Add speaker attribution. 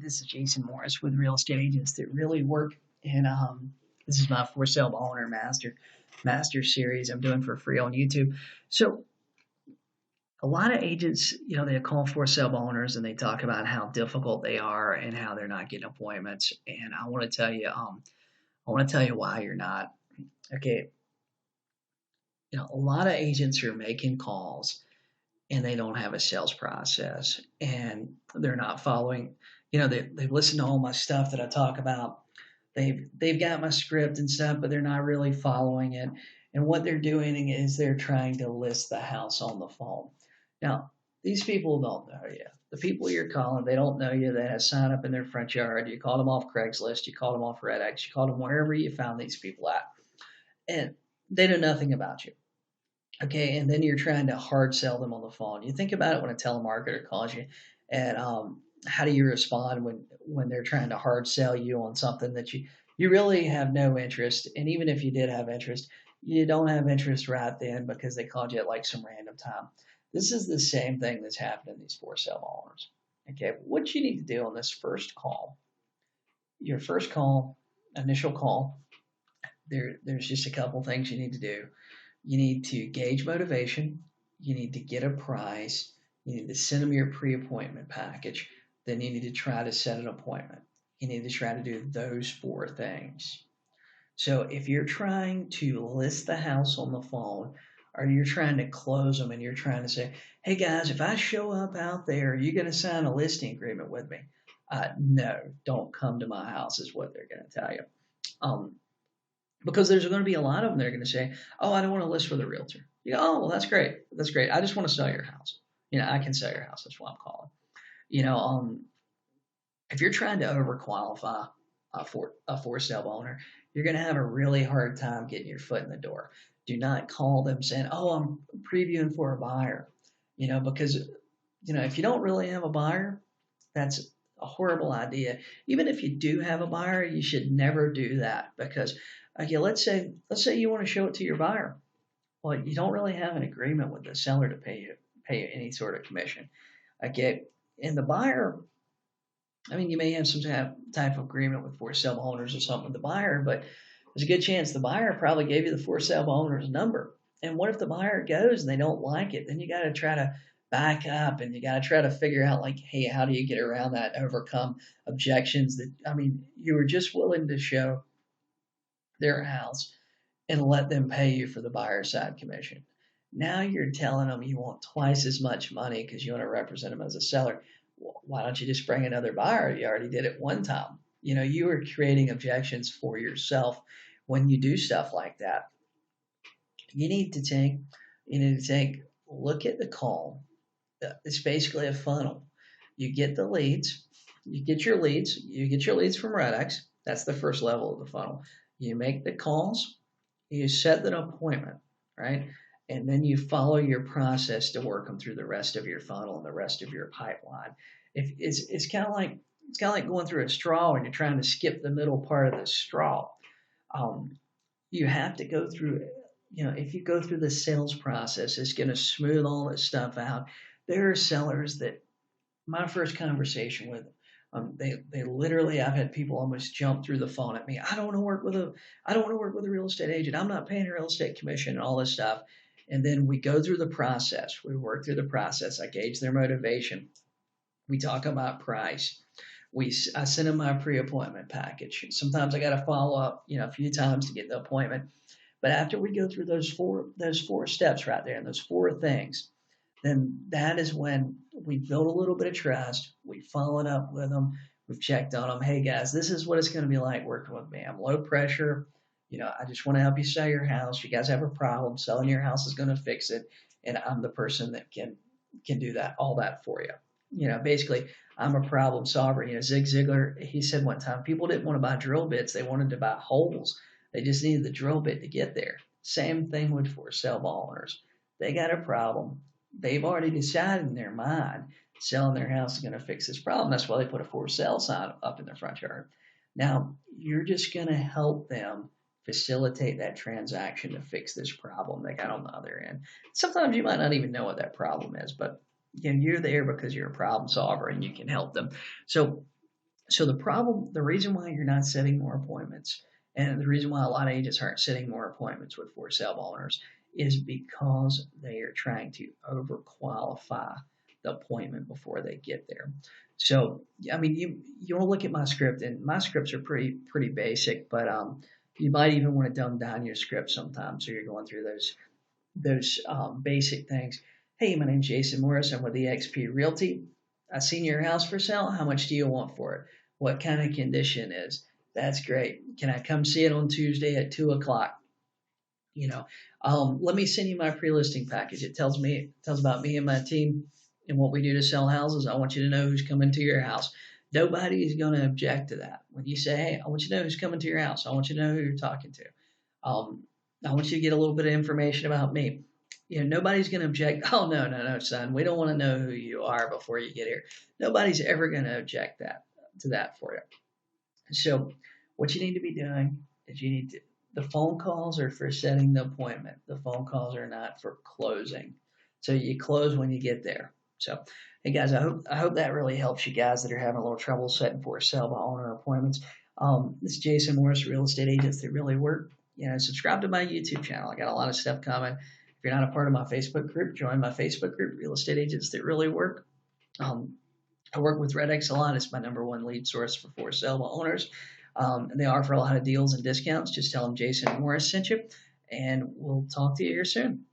Speaker 1: This is Jason Morris with Real Estate Agents That Really Work. And this is my For Sale by Owner Master series I'm doing for free on YouTube. So a lot of agents, they call for sale by owners and they talk about how difficult they are and how they're not getting appointments. And I want to tell you, why you're not. Okay, a lot of agents are making calls and they don't have a sales process and they're not following. They've listened to all my stuff that I talk about. They've got my script and stuff, but they're not really following it. And what they're doing is they're trying to list the house on the phone. Now, these people don't know you. The people you're calling, they don't know you. They have sign up in their front yard. You called them off Craigslist. You called them off RedX. You called them wherever you found these people at. And they know nothing about you. Okay, and then you're trying to hard sell them on the phone. You think about it when a telemarketer calls you, and how do you respond when they're trying to hard sell you on something that you really have no interest, and even if you did have interest, you don't have interest right then because they called you at like some random time. This is the same thing that's happening to these for sale owners. Okay, what you need to do on this first call, your first call, initial call, there's just a couple things you need to do. You need to gauge motivation. You need to get a price. You need to send them your pre-appointment package. Then you need to try to set an appointment. You need to try to do those four things. So if you're trying to list the house on the phone or you're trying to close them and you're trying to say, hey guys, if I show up out there, are you going to sign a listing agreement with me? No, don't come to my house is what they're going to tell you. Because there's going to be a lot of them that are going to say, oh, I don't want to list for the realtor. You go, oh, well, that's great. That's great. I just want to sell your house. I can sell your house. That's what I'm calling. If you're trying to overqualify for a for sale owner, you're going to have a really hard time getting your foot in the door. Do not call them saying, oh, I'm previewing for a buyer, because, if you don't really have a buyer, that's a horrible idea. Even if you do have a buyer, you should never do that because, okay, let's say you want to show it to your buyer. Well, you don't really have an agreement with the seller to pay you any sort of commission. Okay, and the buyer, you may have some type of agreement with for sale owners or something with the buyer, but there's a good chance the buyer probably gave you the for sale owner's number. And what if the buyer goes and they don't like it? Then you got to try to back up and you got to try to figure out like, hey, how do you get around that, overcome objections that, you were just willing to show their house and let them pay you for the buyer side commission. Now you're telling them you want twice as much money because you want to represent them as a seller. Well, why don't you just bring another buyer? You already did it one time. You are creating objections for yourself when you do stuff like that. You need to take, look at the call. It's basically a funnel. You get the leads, you get your leads from RedX. That's the first level of the funnel. You make the calls, you set an appointment, right? And then you follow your process to work them through the rest of your funnel and the rest of your pipeline. It's kind of like going through a straw and you're trying to skip the middle part of the straw. You have to go through, if you go through the sales process, it's going to smooth all this stuff out. There are sellers that my first conversation with, they literally, I've had people almost jump through the phone at me. I don't want to work with a real estate agent. I'm not paying a real estate commission and all this stuff. And then we go through the process. We work through the process. I gauge their motivation. We talk about price. I send them my pre-appointment package. Sometimes I got to follow up, a few times to get the appointment. But after we go through those four steps right there and those four things, then that is when we build a little bit of trust. We followed up with them. We've checked on them. Hey guys, this is what it's going to be like working with me. I'm low pressure. I just want to help you sell your house. You guys have a problem. Selling your house is going to fix it. And I'm the person that can do that, all that for you. Basically, I'm a problem solver. Zig Ziglar, he said one time, people didn't want to buy drill bits. They wanted to buy holes. They just needed the drill bit to get there. Same thing with for sale owners. They got a problem. They've already decided in their mind selling their house is going to fix this problem. That's why they put a for sale sign up in their front yard. Now, you're just going to help them facilitate that transaction to fix this problem they got on the other end. Sometimes you might not even know what that problem is, but you're there because you're a problem solver and you can help them. So So the reason why you're not setting more appointments, and the reason why a lot of agents aren't setting more appointments with for sale owners is because they are trying to overqualify the appointment before they get there. So, I mean, you want to look at my script, and my scripts are pretty basic, but you might even want to dumb down your script sometimes. So you're going through those basic things. Hey, my name's Jason Morris. I'm with eXp Realty. I seen your house for sale. How much do you want for it? What kind of condition is? That's great. Can I come see it on Tuesday at 2 o'clock? You know, let me send you my pre-listing package. It tells about me and my team and what we do to sell houses. I want you to know who's coming to your house. Nobody is going to object to that. When you say, hey, I want you to know who's coming to your house. I want you to know who you're talking to. Um, I want you to get a little bit of information about me. Nobody's going to object. Oh, no, no, no, son. We don't want to know who you are before you get here. Nobody's ever going to object to that for you. So what you need to be doing is the phone calls are for setting the appointment. The phone calls are not for closing. So you close when you get there. So, hey guys, I hope that really helps you guys that are having a little trouble setting for sale by owner appointments. This is Jason Morris, real estate agents that really work. Subscribe to my YouTube channel. I got a lot of stuff coming. If you're not a part of my Facebook group, join my Facebook group, Real Estate Agents That Really Work. I work with RedX a lot. It's my #1 lead source for sale by owners. And they offer a lot of deals and discounts. Just tell them Jason Morris sent you, and we'll talk to you here soon.